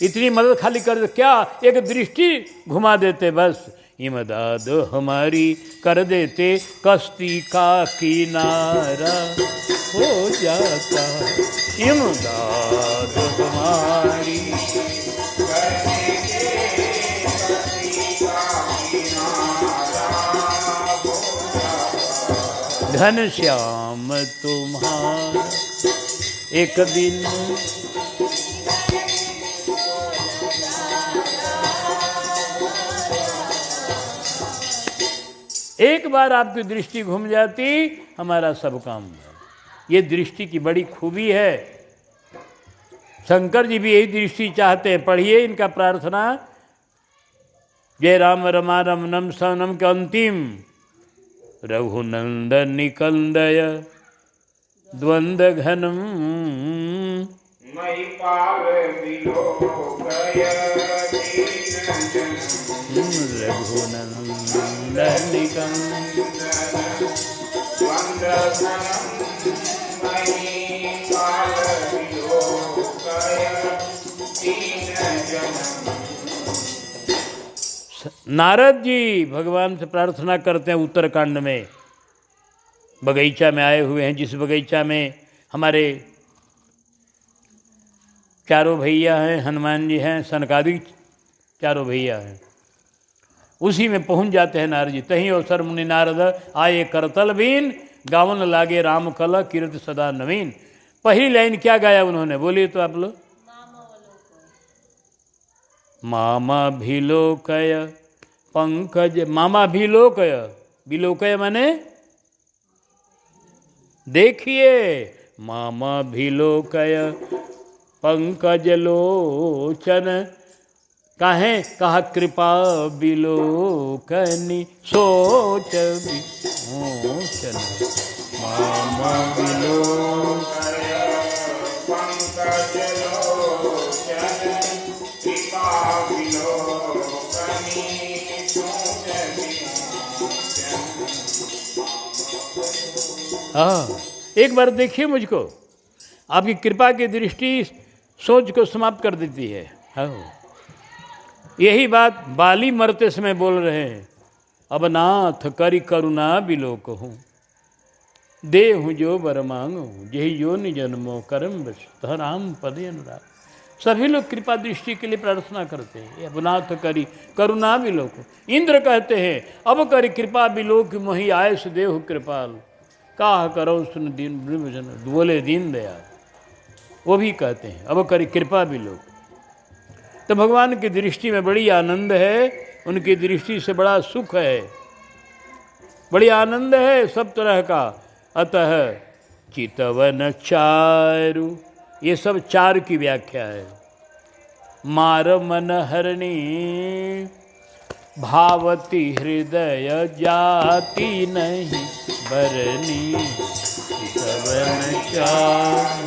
इतनी मदद खाली कर दे, क्या एक दृष्टि घुमा देते बस। इमदाद हमारी कर देते, कश्ती का किनारा हो जाता। इमदाद हमारी कर देते, घन श्याम तुम्हारा एक दिन एक बार आपकी दृष्टि घूम जाती, हमारा सब काम। ये दृष्टि की बड़ी खूबी है। शंकर जी भी यही दृष्टि चाहते हैं। पढ़िए इनका प्रार्थना, जय राम रमा रमनम सवनम के अंतिम, रघुनंदन निकंदय द्वंद घनम रघुनंदन नारद जी भगवान से प्रार्थना करते हैं उत्तरकांड में, बगीचा में आए हुए हैं, जिस बगीचा में हमारे चारों भैया हैं, हनुमान जी हैं, सनकादिक चारों भैया हैं, उसी में पहुंच जाते हैं नारद जी। तहीं अवसर मुनि नारद आए करतल बीन, गावन लागे राम कल कीर्ति सदा नवीन। पहली लाइन क्या गाया उन्होंने, बोलिए तो आप लोग। मामा भिलोकय पंकज, मामा भिलोकय, भिलोकय माने देखिए, मामा भिलोकय पंकज लोचन, काहे कहा कृपा बिलोकनी सोच विमोचन। मामा बिलोकय पंकज लोचन कृपा बिलोकनी सोच विमोचन। हाँ, एक बार देखिए मुझको, आपकी कृपा की दृष्टि सोच को समाप्त कर देती है। हाँ, यही बात बाली मरते समय बोल रहे हैं, अब नाथ करी करुणा बिलोक हूँ, दे हूँ जो बर मांगो, यही जो निजन्मो कर्म बस राम पदे अनुराग। सभी लोग कृपा दृष्टि के लिए प्रार्थना करते हैं, अब नाथ करी करुणा बिलोक। इंद्र कहते हैं, अब करी कृपा बिलोक मोहि आयस देहु कृपाल, काह करो सुन दीन ब्रह्मजन, बोले दीन दयाल। वो भी कहते हैं अब करी कृपा बिलोक। तो भगवान की दृष्टि में बड़ी आनंद है, उनकी दृष्टि से बड़ा सुख है, बड़ी आनंद है सब तरह का। अतः चितवन चारु, ये सब चार की व्याख्या है। मार मन हरणी भावती हृदय जाति नहीं बरनी, चितवन चारु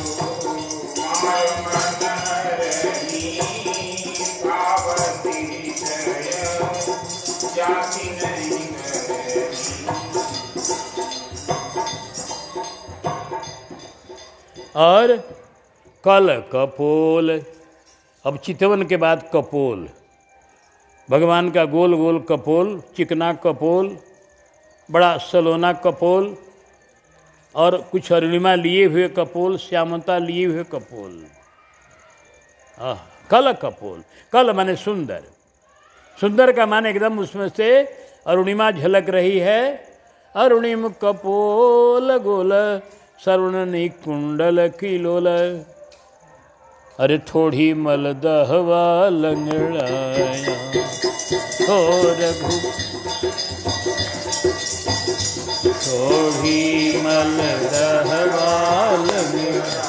और कल कपोल। अब चितवन के बाद कपोल, भगवान का गोल गोल कपोल, चिकना कपोल, बड़ा सलोना कपोल, और कुछ अरुणिमा लिए हुए कपोल, श्यामता लिए हुए कपोल। कल कपोल, कल माने सुंदर, सुंदर का माने एकदम उसमें से अरुणिमा झलक रही है। अरुणिम कपोल गोल सर्वणनि कुंडल किलोल, अरे थोड़ी मल दहवा लंगड़ाया थोड़ी मल दहवा लंगड़ाया,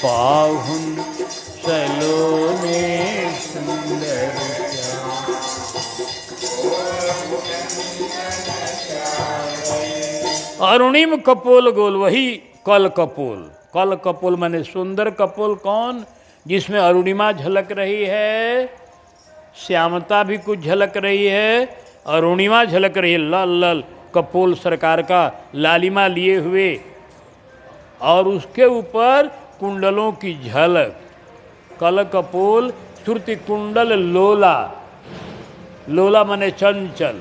पाहुन सलोने सुंदर अरुणिम कपोल गोल, वही कल कपोल। कल कपोल माने सुंदर कपोल कौन, जिसमें अरुणिमा झलक रही है, श्यामता भी कुछ झलक रही है, अरुणिमा झलक रही है, लाल लाल कपोल सरकार का लालिमा लिए हुए, और उसके ऊपर कुंडलों की झलक। कल कपोल श्रुति कुंडल लोला, लोला माने चंचल,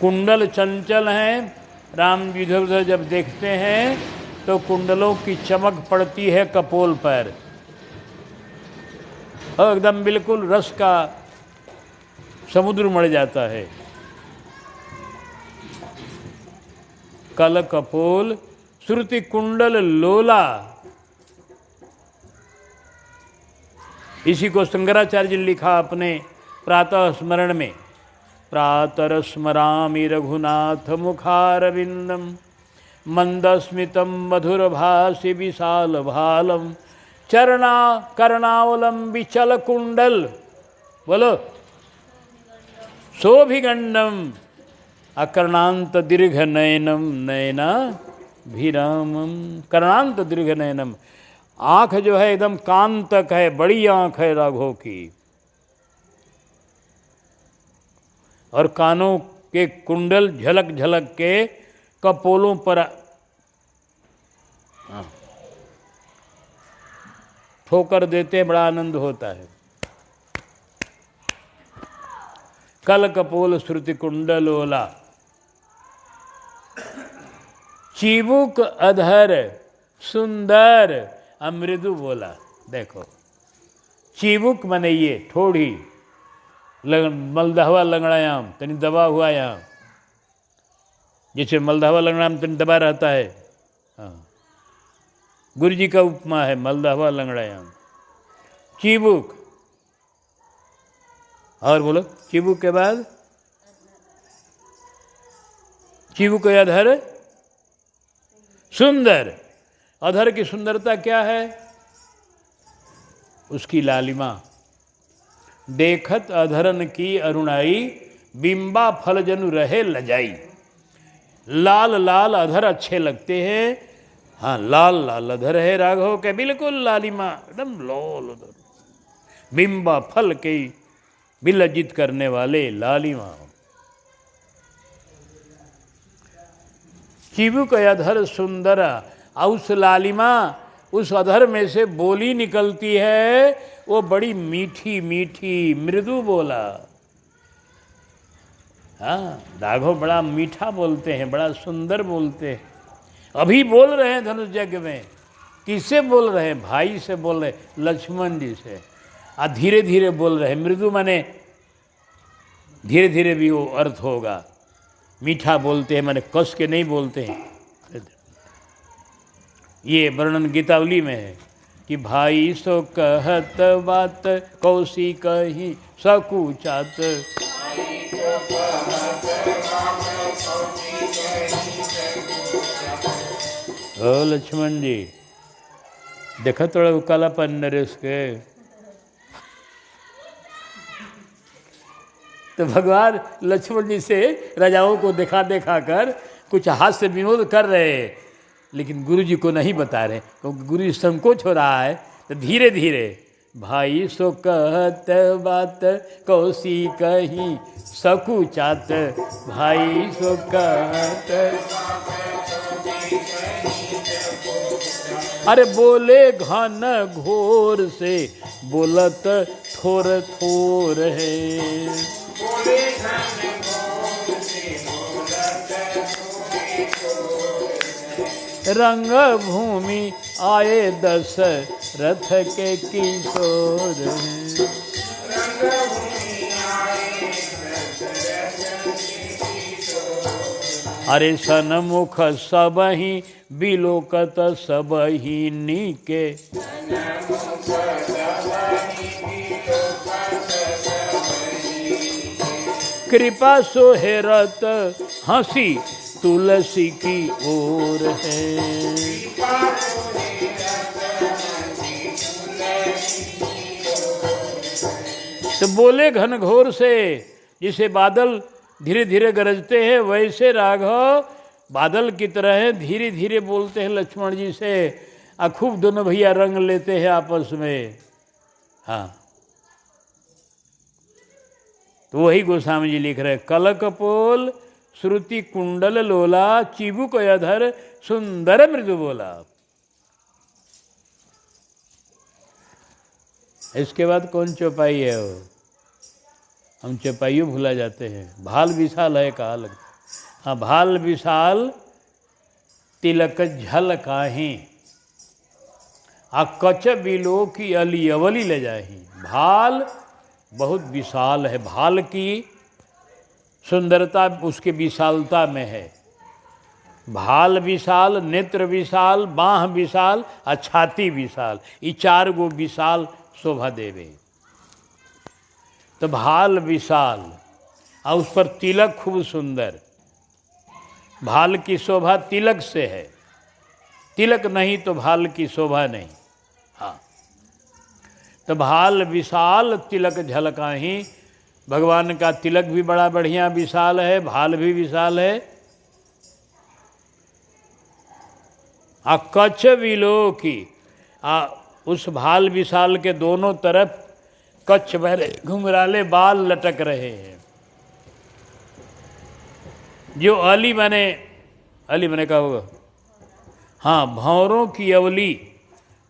कुंडल चंचल हैं। राम इधर जब देखते हैं तो कुंडलों की चमक पड़ती है कपोल पर, और एकदम बिल्कुल रस का समुद्र मर जाता है। कल कपोल श्रुति कुंडल लोला, इसी को शंकराचार्य जी ने लिखा अपने प्रातः स्मरण में। प्रातः स्मरामि रघुनाथ मुखारविंदम मंदस्मितम मधुरभाषि विशाल भालम चरणा कर्णावलंबी चल कुंडल, बोलो, शोभिगंडम अकर्णांत दीर्घ नयनम नयना भीरामम। कर्णांत दीर्घ नयनम, आँख जो है एकदम कांतक है, बड़ी आँख है राघव की, और कानों के कुंडल झलक झलक के कपोलों पर ठोकर देते, बड़ा आनंद होता है। कल कपोल श्रुति कुंडलोला, चिबुक अधर सुंदर अमृदु बोला। देखो, चिबुक माने ये ठोड़ी, मलदहवा लंगड़ायाम तनी दबा हुआ याम, जैसे मलदहवा लंगड़ायाम तनी दबा रहता है। हाँ, गुरु जी का उपमा है मलदहवा लंगड़ायाम। चिबुक, और बोलो, चिबुक के बाद चिबुक अधर सुंदर। अधर की सुंदरता क्या है? उसकी लालिमा। देखत अधरन की अरुणाई, बिंबा फल जनु रहे लजाई। लाल लाल अधर अच्छे लगते हैं। हाँ, लाल लाल अधर है राघव के, बिल्कुल लालिमा, एकदम लाल अधर, बिंबा फल के विलज्जित करने वाले लालिमा। चिबुक अधर सुंदरा, उस लालिमा, उस अधर में से बोली निकलती है, वो बड़ी मीठी मीठी मृदु बोला। हाँ, राघव बड़ा मीठा बोलते हैं, बड़ा सुंदर बोलते हैं। अभी बोल रहे हैं धनुष यज्ञ में, किससे बोल रहे हैं? भाई से बोल रहे, लक्ष्मण जी से। धीरे धीरे बोल रहे हैं। मृदु माने धीरे धीरे भी वो अर्थ होगा। मीठा बोलते हैं माने कस के नहीं बोलते हैं। ये वर्णन गीतावली में है कि भाई सो कहत बात कौशी कही सकुचात। ओ लक्ष्मण जी, देखा थोड़ा कालापन नरेश के। तो भगवान लक्ष्मण जी से राजाओं को देखा देखा कर कुछ हास्य विनोद कर रहे हैं, लेकिन गुरु जी को नहीं बता रहे, क्योंकि गुरु जी संकोच हो रहा है। तो धीरे धीरे भाई सो कहत बात कौशी कही सकुचात, भाई सो कहत। अरे बोले घन घोर से बोलत थोर थोर है। रंग भूमि आए दशरथ के किशोर हैं। अरे सनमुख सबहि बिलोकत सबहि नीके। कृपा सोहेरत हंसी तुलसी की ओर है। तो बोले घनघोर से, जिसे बादल धीरे धीरे गरजते हैं, वैसे राघव बादल की तरह है, धीरे धीरे बोलते हैं लक्ष्मण जी से। खूब दोनों भैया रंग लेते हैं आपस में। हाँ, तो वही गोस्वामी जी लिख रहे, कल कपोल श्रुति कुंडल लोला, चिबुक अधर सुंदर मृदु बोला। इसके बाद कौन चौपाई है? वो हम चौपाइयों भूला जाते हैं। भाल विशाल है कहा लगता। हाँ, भाल विशाल तिलक झल काहीं, आ कच बिलो की अली अवली ले जाही। भाल बहुत विशाल है। भाल की सुंदरता उसके विशालता में है। भाल विशाल, नेत्र विशाल, बाह विशाल और छाती विशाल, ये 4 गो विशाल शोभा देवे। तो भाल विशाल और उस पर तिलक खूब सुंदर। भाल की शोभा तिलक से है, तिलक नहीं तो भाल की शोभा नहीं। हाँ, तो भाल विशाल तिलक झलकाहीं। भगवान का तिलक भी बड़ा बढ़िया विशाल है, भाल भी विशाल है। आ कच्छ विलोकी, उस भाल विशाल के दोनों तरफ कच्छ भरे घुंघराले बाल लटक रहे हैं। जो अली मैंने कहा होगा, हाँ, भंवरों की अवली,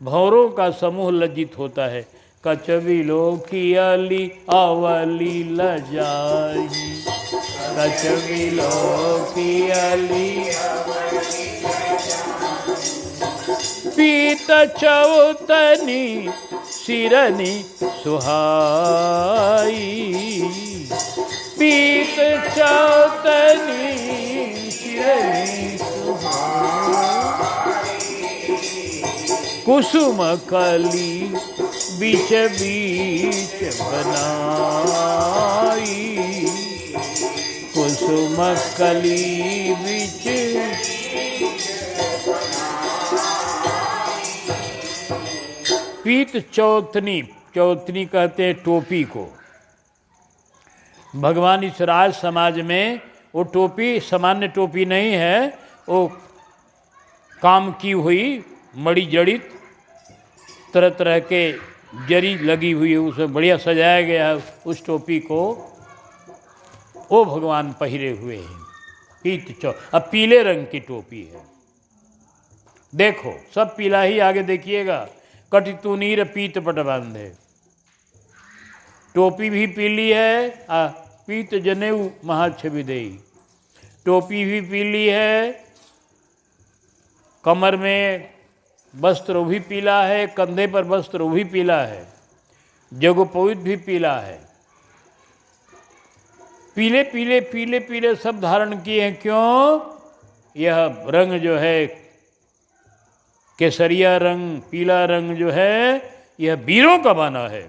भंवरों का समूह लज्जित होता है। कच्छ विलोकी अली अवली लजाई, कच्छ विलोकी अली पीत चौतनी सिरनी सुहाई, पीत चौतनी सिरनी सुहाई, कुसुम कली बीच बीच बनाई, कुसुम कली बीच। पीत चौथनी, चौथनी कहते हैं टोपी को। भगवान इस राज समाज में वो टोपी सामान्य टोपी नहीं है, वो काम की हुई मड़ी जड़ित तरह तरह के जरी लगी हुई है, उसमें बढ़िया सजाया गया है। उस टोपी को वो भगवान पहिरे हुए हैं। पीत चौ, अब पीले रंग की टोपी है। देखो सब पीला ही, आगे देखिएगा। कटि तुनीर पीत पट बांधे, टोपी भी पीली है। पीत जनेऊ महाछवि देई, टोपी भी पीली है। कमर में वस्त्र भी पीला है, कंधे पर वस्त्र भी पीला है, जगोपवीत भी पीला है। पीले पीले पीले पीले सब धारण किए हैं। क्यों? यह रंग जो है केसरिया रंग, पीला रंग जो है, यह वीरों का बना है।